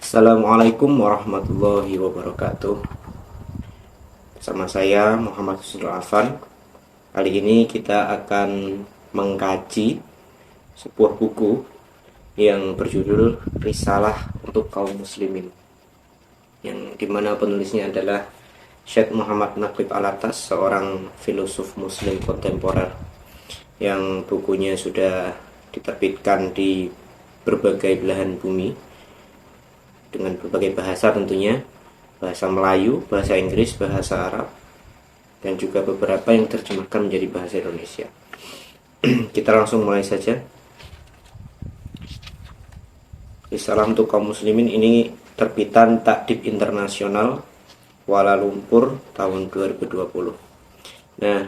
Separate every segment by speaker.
Speaker 1: Assalamualaikum warahmatullahi wabarakatuh. Bersama saya Muhammad Husnul Afan. Kali ini kita akan mengkaji sebuah buku yang berjudul Risalah untuk Kaum Muslimin, yang dimana penulisnya adalah Syekh Muhammad Naqib Alatas, seorang filosof muslim kontemporer yang bukunya sudah diterbitkan di berbagai belahan bumi dengan berbagai bahasa, tentunya bahasa Melayu, bahasa Inggris, bahasa Arab, dan juga beberapa yang terjemahkan menjadi bahasa Indonesia. Kita langsung mulai saja. Risalah untuk Kaum Muslimin ini terbitan Takdib Internasional Kuala Lumpur tahun 2020. Nah,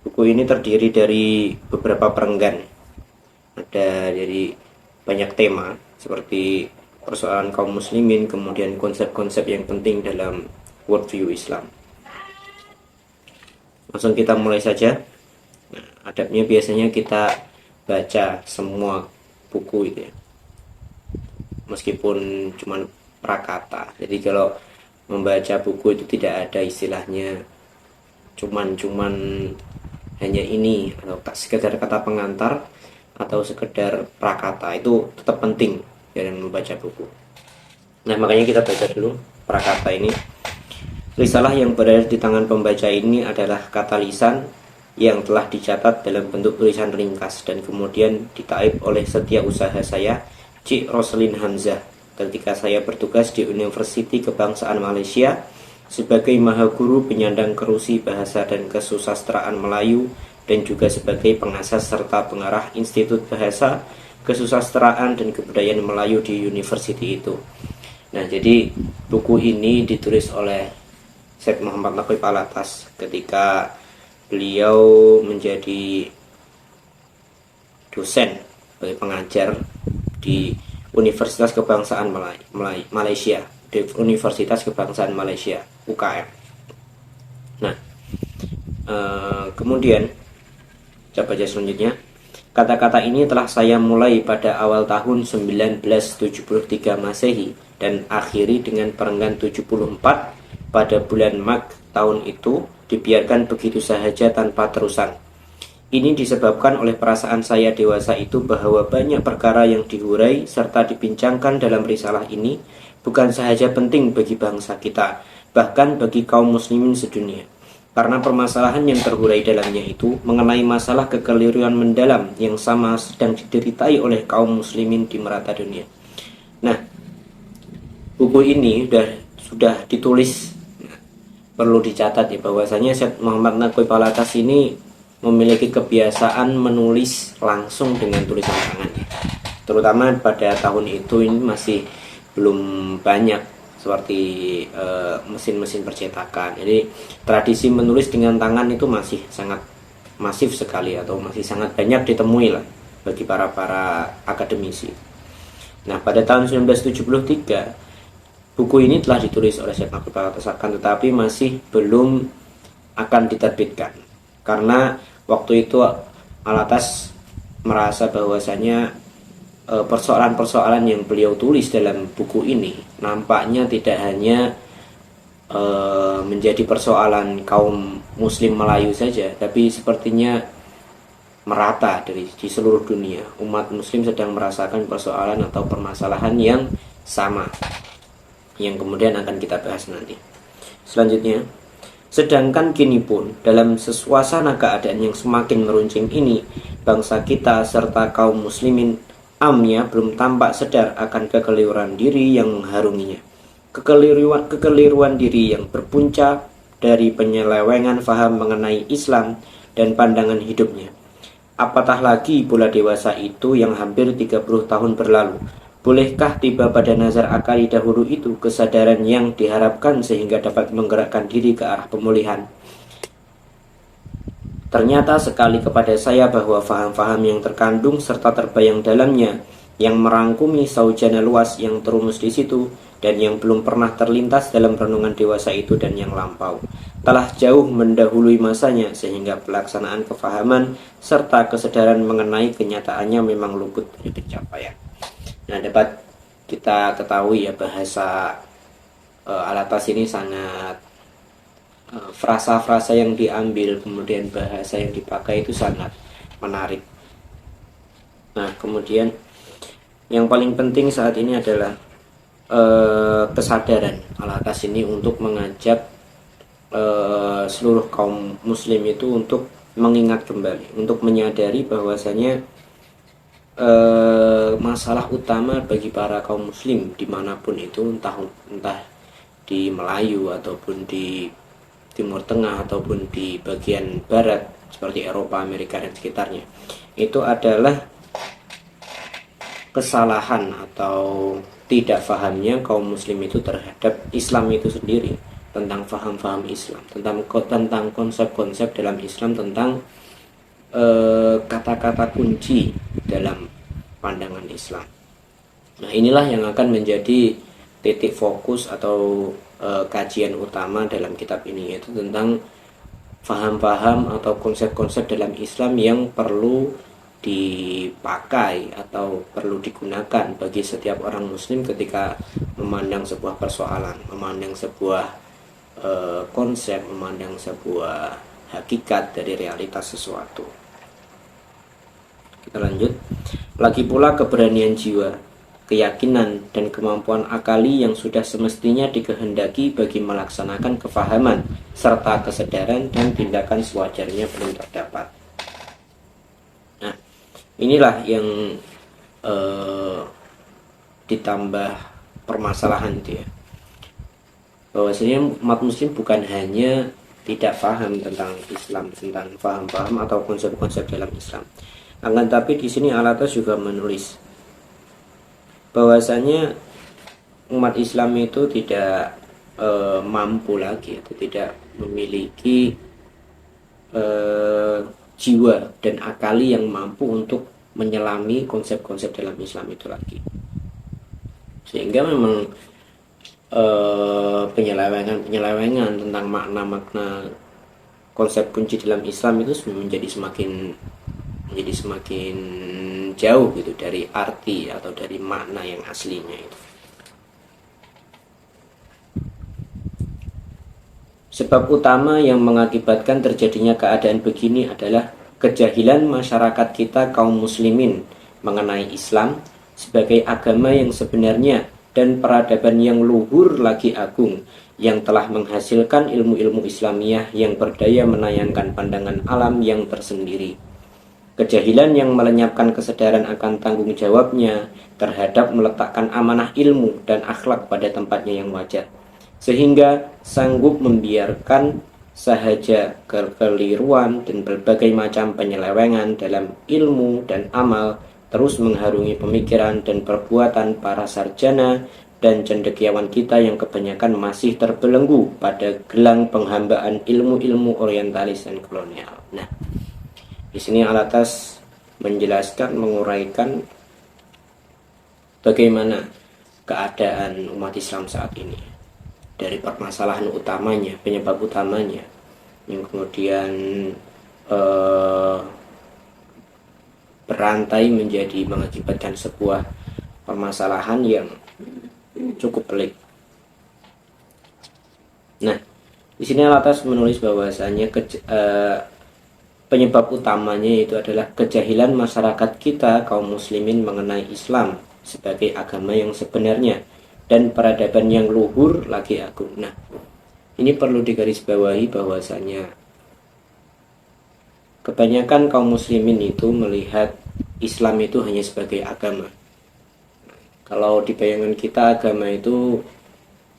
Speaker 1: buku ini terdiri dari beberapa perenggan. Ada dari banyak tema seperti persoalan kaum muslimin, kemudian konsep-konsep yang penting dalam worldview Islam. Langsung kita mulai saja. Nah, adabnya biasanya kita baca semua buku itu ya, meskipun cuma prakata. Jadi kalau membaca buku itu tidak ada istilahnya cuman hanya ini atau sekedar kata pengantar atau sekedar prakata. Itu tetap penting dalam membaca buku. Nah, makanya kita baca dulu prakata ini. Risalah yang berada di tangan pembaca ini adalah kata lisan yang telah dicatat dalam bentuk tulisan ringkas dan kemudian ditaip oleh setiausaha saya, Cik Roslin Hamzah, ketika saya bertugas di Universiti Kebangsaan Malaysia sebagai mahaguru penyandang kerusi bahasa dan kesusastraan Melayu dan juga sebagai pengasas serta pengarah Institut Bahasa, Kesusastraan dan Kebudayaan Melayu di university itu. Nah, jadi buku ini ditulis oleh Syekh Muhammad Naqib Alatas ketika beliau menjadi dosen sebagai pengajar di Universitas Kebangsaan Malaysia, di Universitas Kebangsaan Malaysia UKM. Nah, kemudian kita baca selanjutnya. Kata-kata ini telah saya mulai pada awal tahun 1973 Masehi dan akhiri dengan perenggan 74 pada bulan Mac tahun itu, dibiarkan begitu saja tanpa terusan. Ini disebabkan oleh perasaan saya dewasa itu bahwa banyak perkara yang dihurai serta dibincangkan dalam risalah ini bukan sahaja penting bagi bangsa kita, bahkan bagi kaum muslimin sedunia. Karena permasalahan yang terhurai dalamnya itu mengenai masalah kekeliruan mendalam yang sama sedang dideritai oleh kaum muslimin di merata dunia. Nah, buku ini sudah ditulis. Perlu dicatat ya bahwasanya Syekh Muhammad Naqib Alatas ini memiliki kebiasaan menulis langsung dengan tulisan tangannya. Terutama pada tahun itu ini masih belum banyak seperti mesin-mesin percetakan. Jadi tradisi menulis dengan tangan itu masih sangat masif sekali atau masih sangat banyak ditemui lah bagi para akademisi. Nah, pada tahun 1973 buku ini telah ditulis oleh Syekh Naqib Alatas, tetapi masih belum akan diterbitkan karena waktu itu Alatas merasa bahwasanya persoalan-persoalan yang beliau tulis dalam buku ini nampaknya tidak hanya menjadi persoalan kaum muslim Melayu saja, tapi sepertinya merata di seluruh dunia. Umat muslim sedang merasakan persoalan atau permasalahan yang sama, yang kemudian akan kita bahas nanti. Selanjutnya, sedangkan kini pun dalam suasana keadaan yang semakin meruncing ini, bangsa kita serta kaum muslimin amnya belum tampak sadar akan kekeliruan diri yang mengharunginya. Kekeliruan diri yang berpunca dari penyelewengan faham mengenai Islam dan pandangan hidupnya. Apatah lagi pula dewasa itu yang hampir 30 tahun berlalu. Bolehkah tiba pada nazar akali dahulu itu kesadaran yang diharapkan sehingga dapat menggerakkan diri ke arah pemulihan? Ternyata sekali kepada saya bahwa faham-faham yang terkandung serta terbayang dalamnya, yang merangkumi saujana luas yang terumus di situ dan yang belum pernah terlintas dalam renungan dewasa itu dan yang lampau, telah jauh mendahului masanya sehingga pelaksanaan kefahaman serta kesadaran mengenai kenyataannya memang luput dari pencapaian. Nah, dapat kita ketahui ya bahasa Alatas ini sangat frasa-frasa yang diambil kemudian bahasa yang dipakai itu sangat menarik. Nah, kemudian yang paling penting saat ini adalah kesadaran Alatas ini untuk mengajak seluruh kaum muslim itu untuk mengingat kembali, untuk menyadari bahwasanya masalah utama bagi para kaum muslim dimanapun itu, entah di Melayu ataupun di Timur Tengah ataupun di bagian barat seperti Eropa, Amerika dan sekitarnya, itu adalah kesalahan atau tidak fahamnya kaum muslim itu terhadap Islam itu sendiri, tentang faham-faham Islam, tentang konsep-konsep dalam Islam, tentang kata-kata kunci dalam pandangan Islam. Nah, inilah yang akan menjadi titik fokus atau kajian utama dalam kitab ini, yaitu tentang faham-faham atau konsep-konsep dalam Islam yang perlu dipakai atau perlu digunakan bagi setiap orang muslim ketika memandang sebuah persoalan, memandang sebuah konsep, memandang sebuah hakikat dari realitas sesuatu. Kita lanjut. Lagi pula keberanian jiwa, keyakinan dan kemampuan akali yang sudah semestinya dikehendaki bagi melaksanakan kefahaman serta kesadaran dan tindakan sewajarnya belum terdapat. Nah, inilah yang ditambah permasalahan itu ya, bahwasanya umat muslim bukan hanya tidak paham tentang Islam, tentang paham-paham atau konsep-konsep dalam Islam, akan tapi di sini Alatas juga menulis bahwasanya umat Islam itu tidak mampu lagi atau tidak memiliki jiwa dan akali yang mampu untuk menyelami konsep-konsep dalam Islam itu lagi, sehingga memang penyelewengan tentang makna-makna konsep kunci dalam Islam itu menjadi semakin jauh gitu dari arti atau dari makna yang aslinya itu. Sebab utama yang mengakibatkan terjadinya keadaan begini adalah kejahilan masyarakat kita kaum muslimin mengenai Islam sebagai agama yang sebenarnya dan peradaban yang luhur lagi agung, yang telah menghasilkan ilmu-ilmu Islamiyah yang berdaya menayangkan pandangan alam yang tersendiri. Kejahilan yang melenyapkan kesadaran akan tanggung jawabnya terhadap meletakkan amanah ilmu dan akhlak pada tempatnya yang wajar, sehingga sanggup membiarkan sahaja kekeliruan dan berbagai macam penyelewengan dalam ilmu dan amal terus mengharungi pemikiran dan perbuatan para sarjana dan cendekiawan kita yang kebanyakan masih terbelenggu pada gelang penghambaan ilmu-ilmu orientalis dan kolonial. Nah, di sini Alatas menjelaskan, menguraikan bagaimana keadaan umat Islam saat ini, dari permasalahan utamanya, penyebab utamanya, yang kemudian berantai menjadi mengakibatkan sebuah permasalahan yang cukup pelik. Nah, di sini Alatas menulis bahwasanya penyebab utamanya itu adalah kejahilan masyarakat kita kaum muslimin mengenai Islam sebagai agama yang sebenarnya dan peradaban yang luhur lagi agung. Nah, ini perlu digarisbawahi bahwasanya kebanyakan kaum muslimin itu melihat Islam itu hanya sebagai agama. Kalau di bayangan kita, agama itu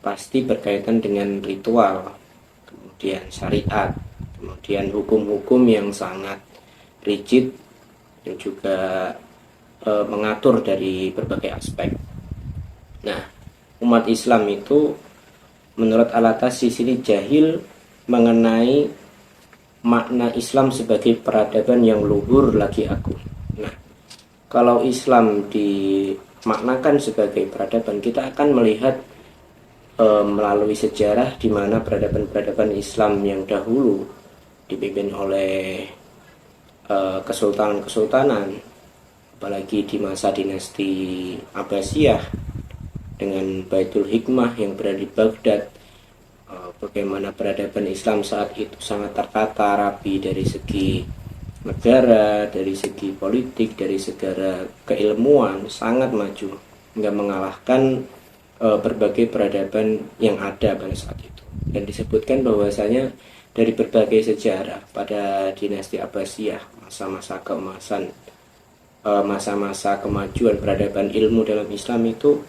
Speaker 1: pasti berkaitan dengan ritual, kemudian syariat, kemudian hukum-hukum yang sangat rigid dan juga mengatur dari berbagai aspek. Nah, umat Islam itu menurut Alatas di sini jahil mengenai makna Islam sebagai peradaban yang luhur lagi agung. Nah, kalau Islam dimaknakan sebagai peradaban, kita akan melihat melalui sejarah di mana peradaban-peradaban Islam yang dahulu dipimpin oleh kesultanan-kesultanan, apalagi di masa dinasti Abbasiyah, dengan Baitul Hikmah yang berada di Baghdad, bagaimana peradaban Islam saat itu sangat tertata rapi dari segi negara, dari segi politik, dari segala keilmuan, sangat maju hingga mengalahkan berbagai peradaban yang ada pada saat itu. Dan disebutkan bahwasanya dari berbagai sejarah pada dinasti Abbasiyah, masa-masa keemasan, masa-masa kemajuan peradaban ilmu dalam Islam itu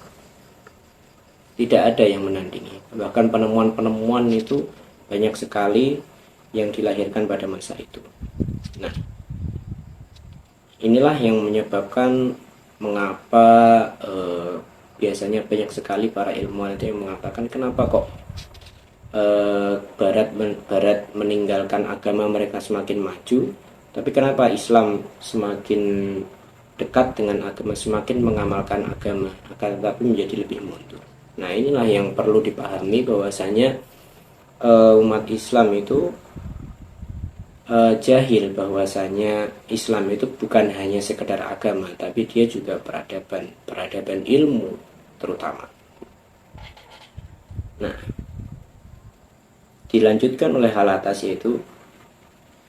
Speaker 1: tidak ada yang menandingi. Bahkan penemuan-penemuan itu banyak sekali yang dilahirkan pada masa itu. Nah, inilah yang menyebabkan mengapa biasanya banyak sekali para ilmuwan itu yang mengatakan kenapa kok Barat meninggalkan agama mereka semakin maju, tapi kenapa Islam semakin dekat dengan agama, semakin mengamalkan agama, akan tetapi menjadi lebih mundur. Nah, inilah yang perlu dipahami bahwasanya umat Islam itu jahil bahwasanya Islam itu bukan hanya sekedar agama, tapi dia juga peradaban ilmu terutama. Nah, dilanjutkan oleh hal atas, yaitu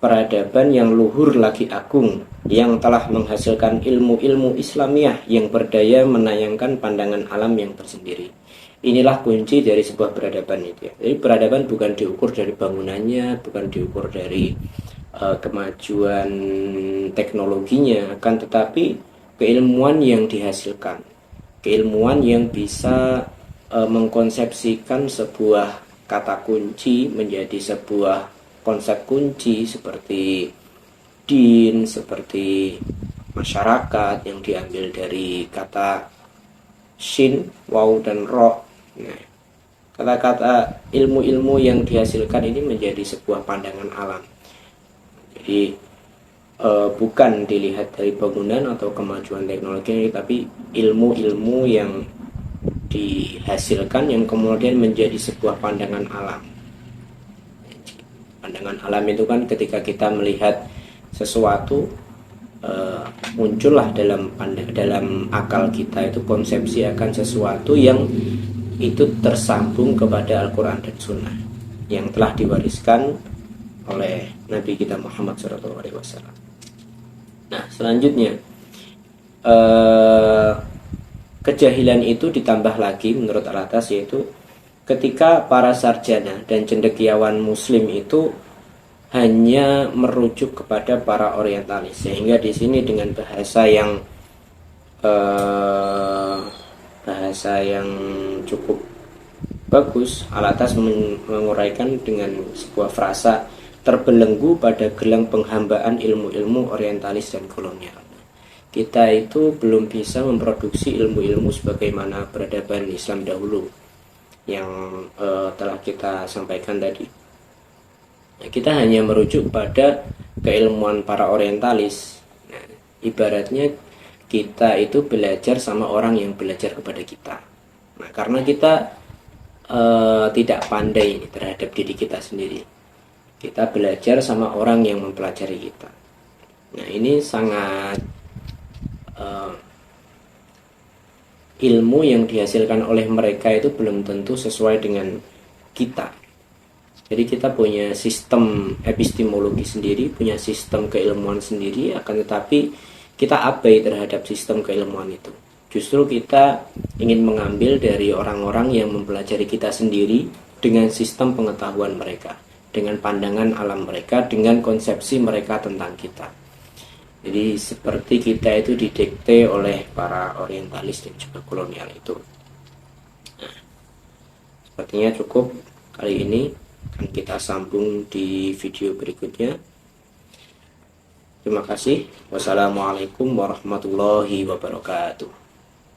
Speaker 1: peradaban yang luhur lagi agung, yang telah menghasilkan ilmu-ilmu Islamiyah yang berdaya menayangkan pandangan alam yang tersendiri. Inilah kunci dari sebuah peradaban itu ya. Jadi peradaban bukan diukur dari bangunannya, bukan diukur dari kemajuan teknologinya, akan tetapi keilmuan yang dihasilkan, keilmuan yang bisa mengkonsepsikan sebuah kata kunci menjadi sebuah konsep kunci seperti din, seperti masyarakat yang diambil dari kata shin, waw, dan ro. Nah, kata-kata ilmu-ilmu yang dihasilkan ini menjadi sebuah pandangan alam. Jadi bukan dilihat dari bangunan atau kemajuan teknologi, tapi ilmu-ilmu yang dihasilkan yang kemudian menjadi sebuah pandangan alam. Pandangan alam itu kan ketika kita melihat sesuatu, muncullah dalam akal kita itu konsepsi akan sesuatu yang itu tersambung kepada Al-Quran dan Sunnah yang telah diwariskan oleh Nabi kita Muhammad SAW. Nah, selanjutnya kejahilan itu ditambah lagi menurut Al-Atas, yaitu ketika para sarjana dan cendekiawan muslim itu hanya merujuk kepada para orientalis, sehingga di sini dengan bahasa yang cukup bagus, Al-Atas menguraikan dengan sebuah frasa terbelenggu pada gelang penghambaan ilmu-ilmu orientalis dan kolonial. Kita itu belum bisa memproduksi ilmu-ilmu sebagaimana peradaban Islam dahulu yang telah kita sampaikan tadi. Kita hanya merujuk pada keilmuan para orientalis. Nah, ibaratnya kita itu belajar sama orang yang belajar kepada kita. Nah, karena kita tidak pandai terhadap diri kita sendiri, kita belajar sama orang yang mempelajari kita. Nah, ini sangat ilmu yang dihasilkan oleh mereka itu belum tentu sesuai dengan kita. Jadi kita punya sistem epistemologi sendiri, punya sistem keilmuan sendiri, akan tetapi kita abai terhadap sistem keilmuan itu. Justru kita ingin mengambil dari orang-orang yang mempelajari kita sendiri dengan sistem pengetahuan mereka, dengan pandangan alam mereka, dengan konsepsi mereka tentang kita. Jadi seperti kita itu didikte oleh para orientalis dan juga kolonial itu. Nah, sepertinya cukup kali ini. Akan kita sambung di video berikutnya. Terima kasih. Wassalamualaikum warahmatullahi wabarakatuh.